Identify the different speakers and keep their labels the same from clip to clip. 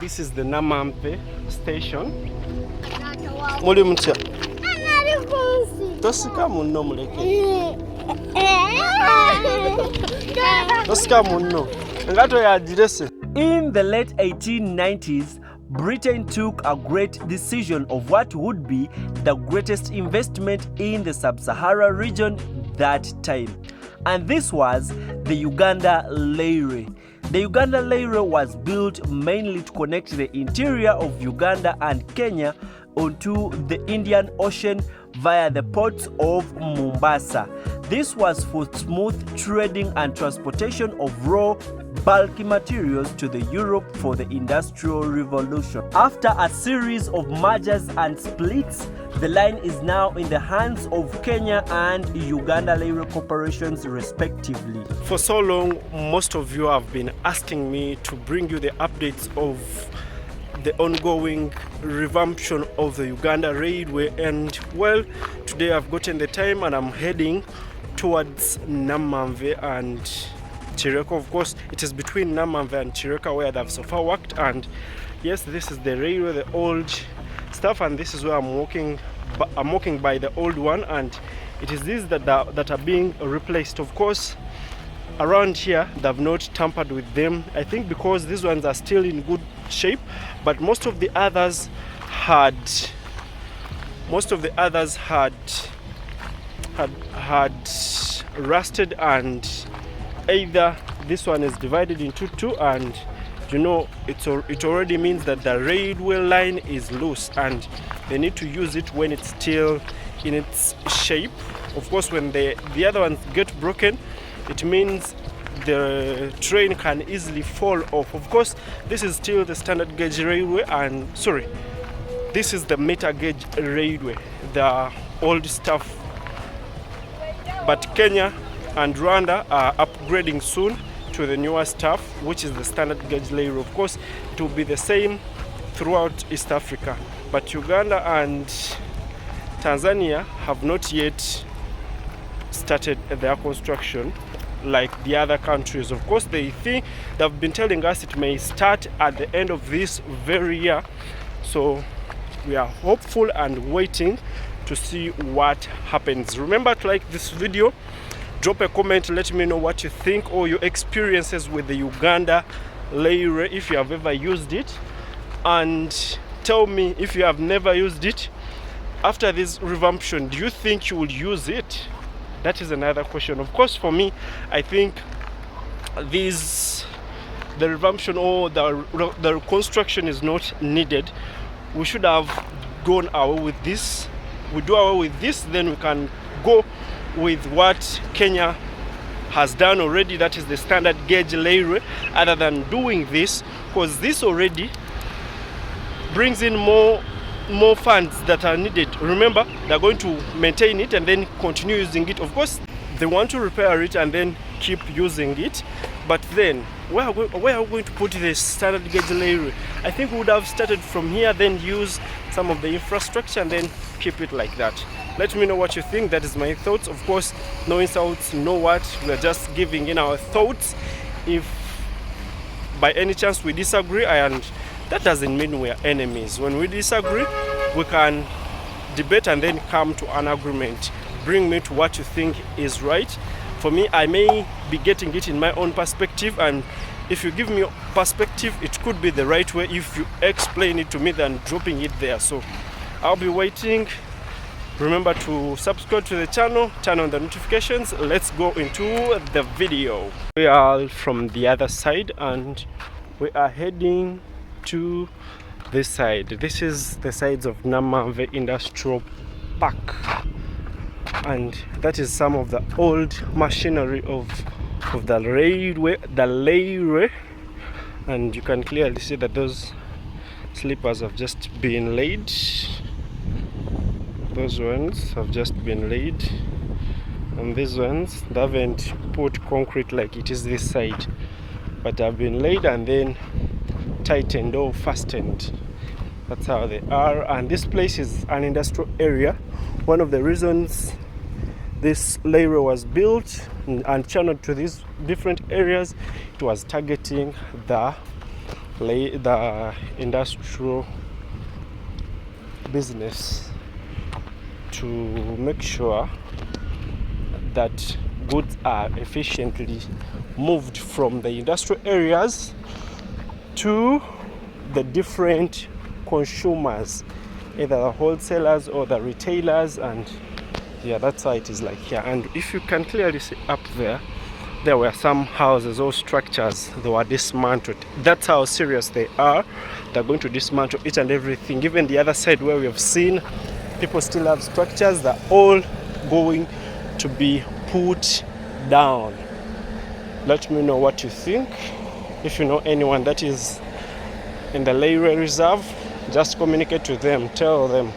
Speaker 1: This is the Namamve station. Muli mutya? Tosika munno muleke. Tosika munno. Ngato ya jirese.
Speaker 2: In the late 1890s, Britain took a great decision of what would be the greatest investment in the sub-Sahara region that time. And this was the Uganda Railway. The Uganda Railway was built mainly to connect the interior of Uganda and Kenya onto the Indian Ocean via the ports of Mombasa. This was for smooth trading and transportation of raw bulky materials to the Europe for the Industrial Revolution. After a series of mergers and splits, the line is now in the hands of Kenya and Uganda Railway Corporations respectively.
Speaker 1: For so long, most of you have been asking me to bring you the updates of the ongoing revampation of the Uganda Railway, and well, today I've gotten the time and I'm heading towards Namamve and Chireka. Of course, it is between Namamve and Chireka where I've so far worked, and yes, this is the railway, the old stuff, and this is where I'm walking by the old one, and it is these that are being replaced. Of course, around here they've not tampered with them, I think because these ones are still in good shape, but most of the others had rusted, and either this one is divided into two, and you know it already means that the railway line is loose and they need to use it when it's still in its shape. Of course, when the other ones get broken, it means the train can easily fall off. Of course, this is still the standard gauge railway, and sorry, this is the meter gauge railway, the old stuff, but Kenya and Rwanda are upgrading soon to the newer stuff, which is the standard gauge railway. Of course, it will be the same throughout East Africa, but Uganda and Tanzania have not yet started their construction like the other countries. Of course, they've been telling us it may start at the end of this very year, so we are hopeful and waiting to see what happens. Remember to like this video, drop a comment, let me know what you think or your experiences with the Uganda Railway, if you have ever used it, and tell me if you have never used it. After this revampation, do you think you will use it? That is another question. Of course, for me, I think the revampation or the reconstruction is not needed. We should have gone away with this. We do away with this, then we can go with what Kenya has done already, that is the standard gauge railway, other than doing this, because this already brings in more funds that are needed. Remember, they're going to maintain it and then continue using it. Of course, they want to repair it and then keep using it, but then where are we going to put this standard gauge railway? I think we would have started from here, then use some of the infrastructure and then keep it like that. Let me know what you think. That is my thoughts. Of course, no insults, no what, we're just giving in our thoughts. If by any chance we disagree, and that doesn't mean we are enemies. When we disagree, we can debate and then come to an agreement. Bring me to what you think is right. For me, I may be getting it in my own perspective, and if you give me your perspective, it could be the right way if you explain it to me than dropping it there. So I'll be waiting. Remember to subscribe to the channel, turn on the notifications. Let's go into the video. We are from the other side and we are heading to this side. This is the sides of Namamve Industrial Park, and that is some of the old machinery of the railway, and you can clearly see that those sleepers have just been laid. Those ones have just been laid, and these ones, they haven't put concrete like it is this side, but have been laid and then tightened or fastened. That's how they are. And this place is an industrial area. One of the reasons this railway was built and channeled to these different areas, it was targeting the the industrial business to make sure that goods are efficiently moved from the industrial areas to the different consumers, either the wholesalers or the retailers. And yeah, that's how it is like here. And if you can clearly see up there, there were some houses or structures that were dismantled. That's how serious they are. They're going to dismantle each and everything. Even the other side where we have seen people still have structures, they're all going to be put down. Let me know what you think. If you know anyone that is in the Railway Reserve, just communicate to them, tell them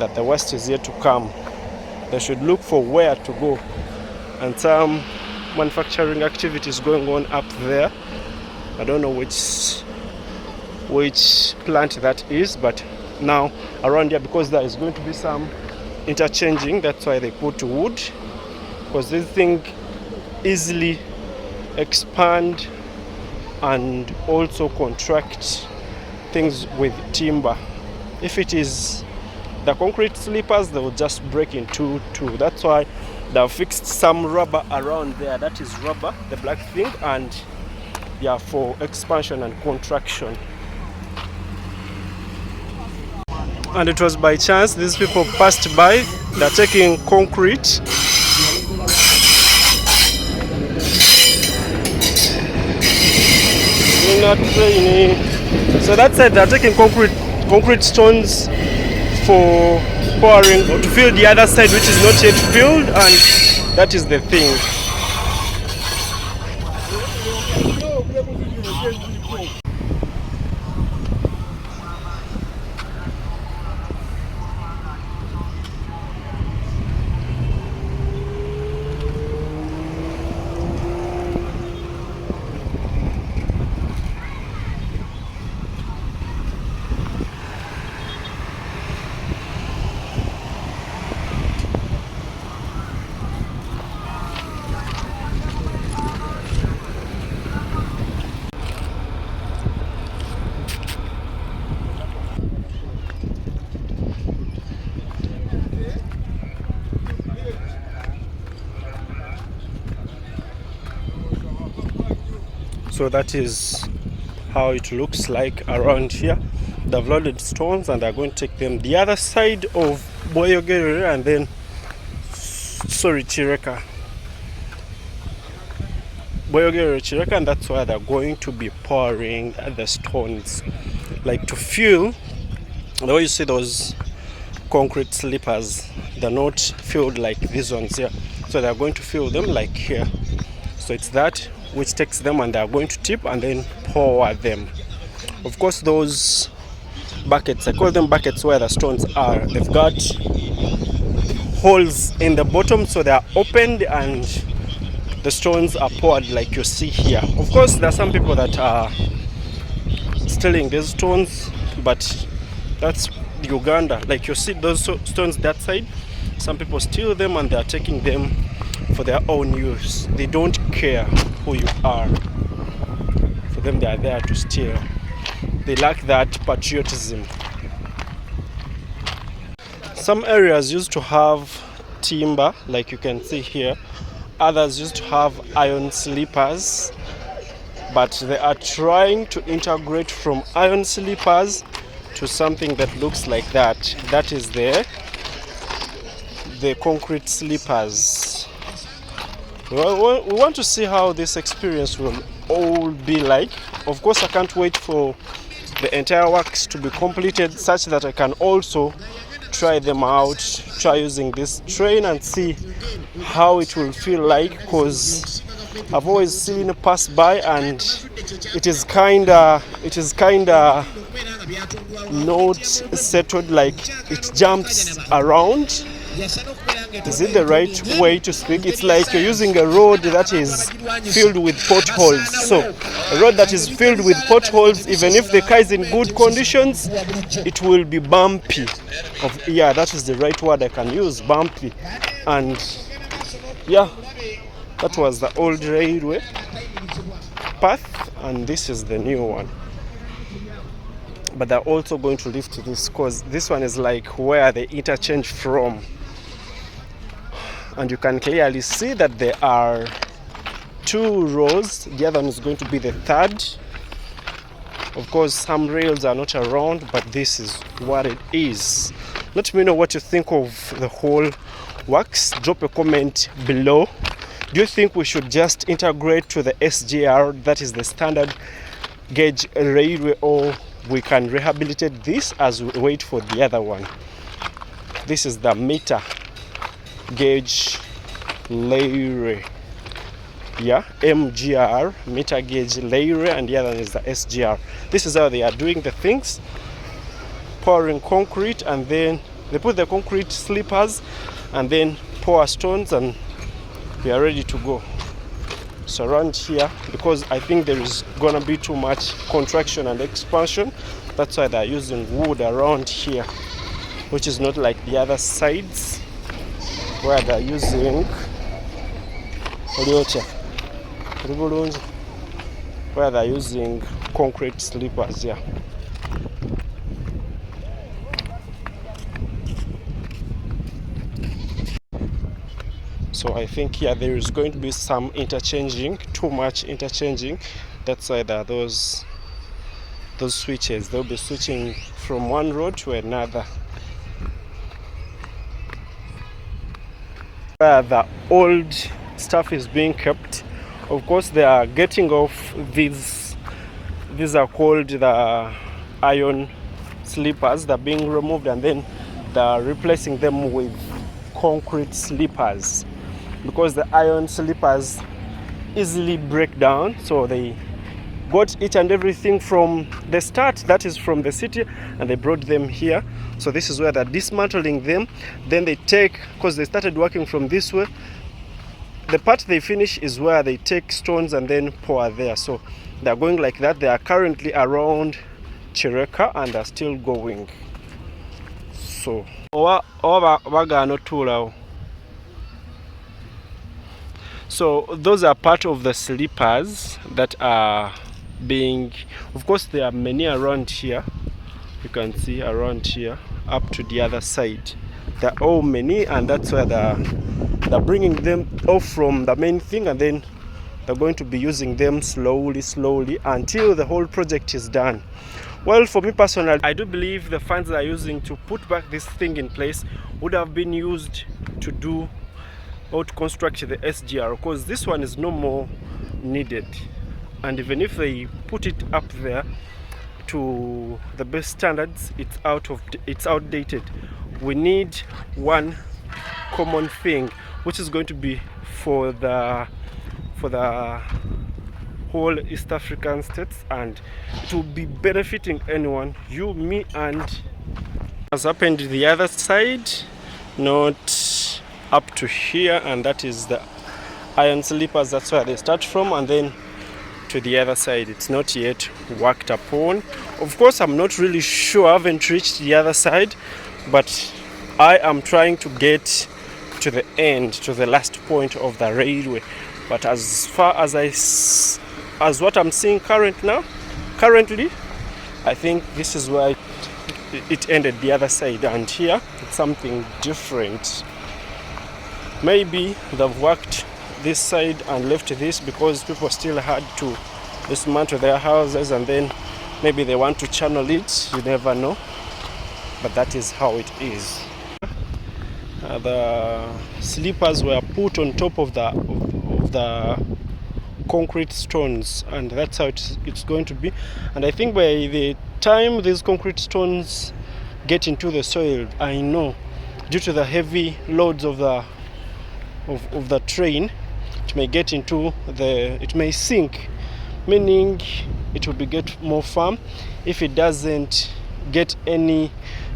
Speaker 1: that the West is yet to come. They should look for where to go. And some manufacturing activities going on up there. I don't know which plant that is, but now around here, because there is going to be some interchanging, that's why they put wood, because this thing easily expand and also contract things with timber. If it is the concrete sleepers, they will just break in two. That's why they've fixed some rubber around there. That is rubber, the black thing, and yeah, for expansion and contraction. And it was by chance these people passed by. They're taking concrete. Not training. So that's it. They're taking concrete stones for pouring or to fill the other side, which is not yet filled, and that is the thing. So that is how it looks like around here. They've loaded stones and they're going to take them the other side of Boyogere and then Chireka. Boyogere Chireka, and that's why they're going to be pouring the stones. Like to fill, the way you see those concrete sleepers, they're not filled like these ones here. So they're going to fill them like here. So it's that which takes them and they're going to tip and then pour them. Of course, those buckets, I call them buckets where the stones are, they've got holes in the bottom, so they are opened and the stones are poured like you see here. Of course, there are some people that are stealing these stones, but that's Uganda. Like you see those stones that side, some people steal them and they are taking them for their own use. They don't care who you are. For them, they are there to steal. They lack that patriotism. Some areas used to have timber, like you can see here. Others used to have iron sleepers, but they are trying to integrate from iron sleepers to something that looks like that. That is the concrete sleepers. Well, we want to see how this experience will all be like. Of course, I can't wait for the entire works to be completed such that I can also try them out, try using this train and see how it will feel like, because I've always seen it pass by and it is kinda not settled, like it jumps around. Is it the right way to speak? It's like you're using a road that is filled with potholes. So a road that is filled with potholes, even if the car is in good conditions, it will be bumpy. Yeah, that is the right word I can use, bumpy. And yeah, that was the old railway path and this is the new one. but they're also going to lift this, because this one is like where they interchange from, and you can clearly see that there are 2 rows. The other one is going to be the 3rd. Of course, some rails are not around, but this is what it is. Let me know what you think of the whole works. Drop a comment below. Do you think we should just integrate to the SGR, that is the standard gauge railway, or we can rehabilitate this as we wait for the other one? This is the meter gauge railway. Yeah, MGR, meter gauge railway, and the other one is the SGR. This is how they are doing the things. Pouring concrete, and then they put the concrete sleepers and then pour stones, and we are ready to go. So around here, because I think there is gonna be too much contraction and expansion, that's why they're using wood around here, which is not like the other sides where they're using where they're using concrete sleepers. Yeah. So I think here there is going to be some interchanging, too much interchanging. That's why there are those switches. They'll be switching from one road to another. Where the old stuff is being kept, of course they are getting off these are called the iron sleepers. They're being removed, and then they're replacing them with concrete sleepers, because the iron sleepers easily break down. So they got each and everything from the start, that is from the city, and they brought them here. So this is where they're dismantling them. Then they take, because they started working from this way, the part they finish is where they take stones and then pour there. So they're going like that. They are currently around Chireka and are still going. So so those are part of the sleepers that are being, of course there are many around here. You can see around here up to the other side. They're all many, and that's why they're bringing them off from the main thing, and then they're going to be using them slowly until the whole project is done. Well, for me personally, I do believe the funds they're using to put back this thing in place would have been used to do or to construct the SGR, because this one is no more needed. And even if they put it up there to the best standards, it's outdated. We need one common thing, which is going to be for the whole East African states, and it will be benefiting anyone, you, me, and has happened the other side, not up to here, and that is the iron sleepers. That's where they start from, and then to the other side. It's not yet worked upon. Of course, I'm not really sure. I haven't reached the other side, but I am trying to get to the end, to the last point of the railway. But as far as what I'm seeing currently, I think this is where it ended, the other side, and here it's something different. Maybe they've worked this side and left this because people still had to dismantle their houses, and then maybe they want to channel it. You never know, but that is how it is. The sleepers were put on top of the concrete stones, and that's how it's going to be. And I think by the time these concrete stones get into the soil, I know due to the heavy loads of the train, it may get into it may sink, meaning it will get more firm. If it doesn't get any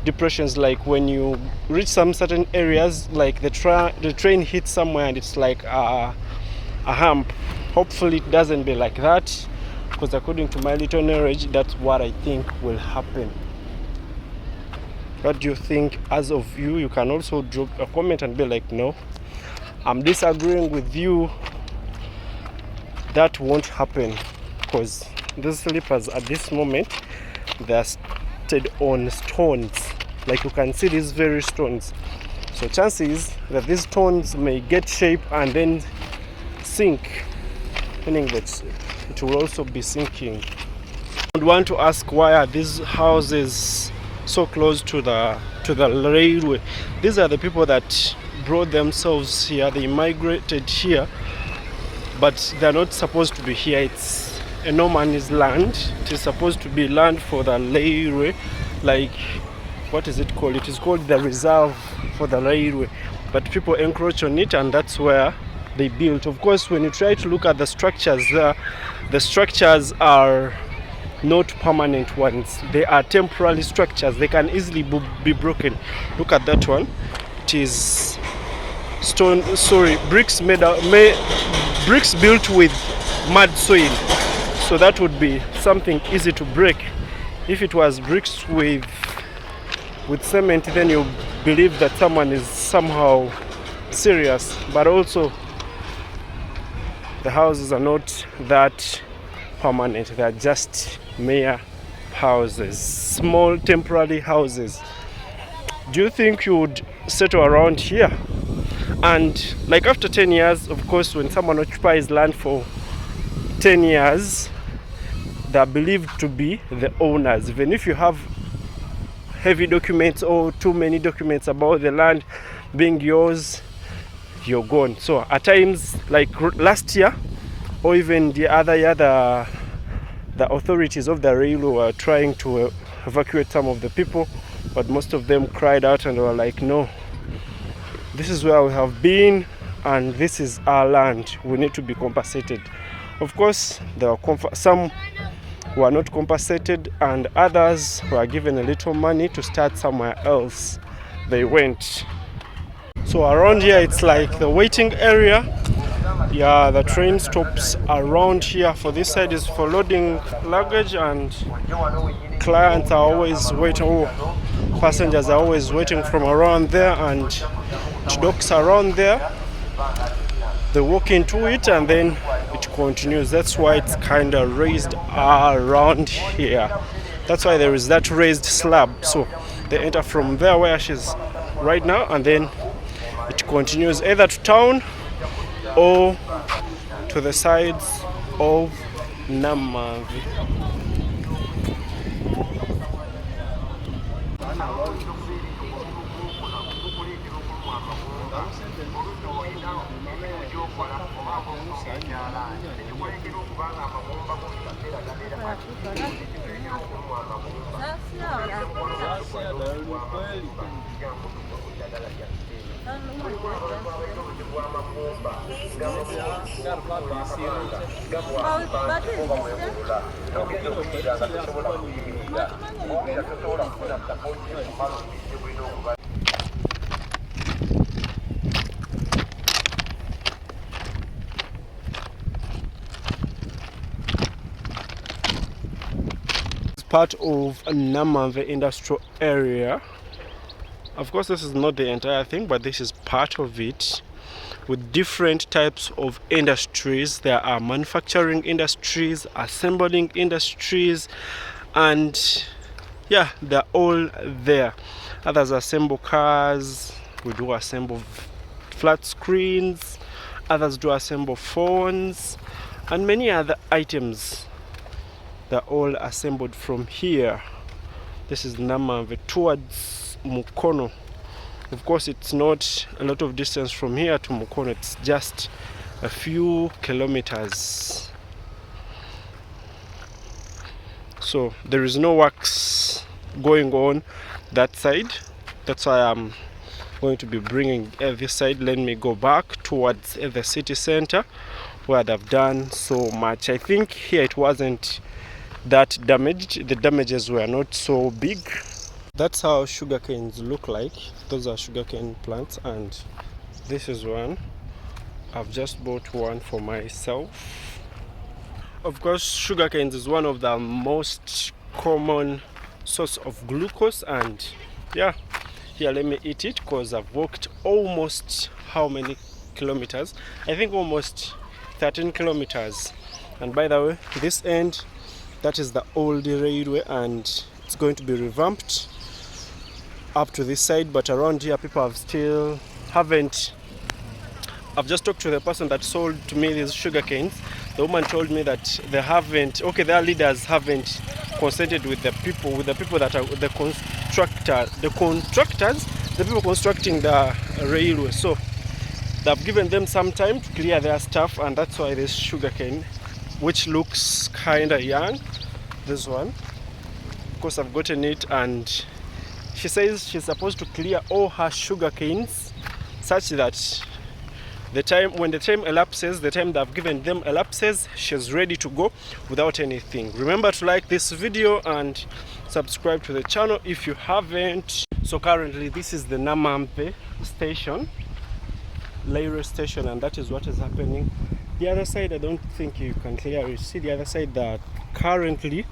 Speaker 1: depressions, like when you reach some certain areas, like the train hits somewhere and it's like a hump. Hopefully it doesn't be like that, because according to my little knowledge, that's what I think will happen. What do you think? As of you can also drop a comment and be like, no, I'm disagreeing with you, that won't happen, because these sleepers at this moment, they're rested on stones. Like you can see these very stones. So chances that these stones may get shape and then sink, meaning that it will also be sinking. I would want to ask, why are these houses so close to the railway? These are the people that brought themselves here. They migrated here, but they're not supposed to be here. It's a no man's land. It is supposed to be land for the railway. Like, what is it called? It is called the reserve for the railway, but people encroach on it, and that's where they built. Of course, when you try to look at the structures there, the structures are not permanent ones. They are temporary structures. They can easily be broken. Look at that one. It is bricks bricks built with mud soil. So that would be something easy to break. If it was bricks with cement, then you believe that someone is somehow serious. But also, the houses are not that permanent. They are just mere houses, small temporary houses. Do you think you would settle around here? And like after 10 years, of course, when someone occupies land for 10 years, they are believed to be the owners. Even if you have heavy documents or too many documents about the land being yours, you're gone. So at times, like last year or even the other year, the authorities of the railway were trying to evacuate some of the people, but most of them cried out and were like, no, this is where we have been and this is our land. We need to be compensated. Of course, there were some were not compensated, and others were given a little money to start somewhere else. They went. So around here, it's like the waiting area. Yeah, the train stops around here. For this side is for loading luggage, and clients are always waiting. Passengers are always waiting from around there, and it docks around there. They walk into it and then it continues. That's why it's kind of raised around here. That's why there is that raised slab. So they enter from there where she's right now, and then it continues either to town or to the sides of Namavi. Part of Namavi industrial area. Of course, this is not the entire thing, but this is part of it, with different types of industries. There are manufacturing industries, assembling industries, and yeah, they're all there. Others assemble cars. We do assemble flat screens. Others do assemble phones and many other items. They're all assembled from here. This is Namavi towards Mukono. Of course, it's not a lot of distance from here to Mukono. It's just a few kilometers. So there is no works going on that side. That's why I'm going to be bringing this side. Let me go back towards the city center where they've done so much. I think here it wasn't that damaged. The damages were not so big. That's how sugar canes look like. Those are sugarcane plants, and this is one. I've just bought one for myself. Of course, sugar canes is one of the most common source of glucose, and yeah, here let me eat it because I've walked almost how many kilometers? I think almost 13 kilometers. And by the way, this end, that is the old railway, and it's going to be revamped up to this side, but around here people haven't. I've just talked to the person that sold to me these sugar canes. The woman told me that their leaders haven't consented with the people that are the contractors, the people constructing the railway. So they've given them some time to clear their stuff, and that's why this sugar cane, which looks kind of young, this one, of course I've gotten it, and she says she's supposed to clear all her sugar canes such that when the time elapses, the time they've given them elapses, she's ready to go without anything. Remember to like this video and subscribe to the channel if you haven't. So currently this is the Namampe station, railway station, and that is what is happening. The other side, I don't think you can clearly see the other side, that currently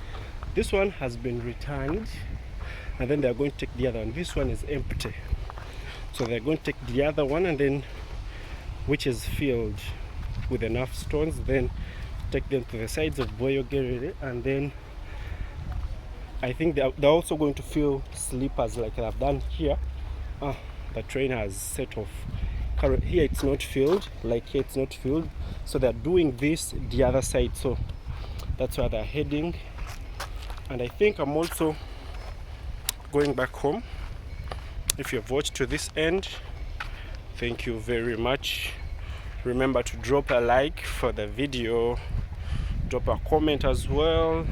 Speaker 1: this one has been returned, and then they're going to take the other one. This one is empty, so they're going to take the other one, and then which is filled with enough stones, then take them to the sides of Boyogerere, and then I think they're also going to fill sleepers like I've done here. The train has set off. Here it's not filled, so they're doing this the other side, so that's where they're heading. And I think I'm also going back home. If you've watched to this end, thank you very much. Remember to drop a like for the video, drop a comment as well.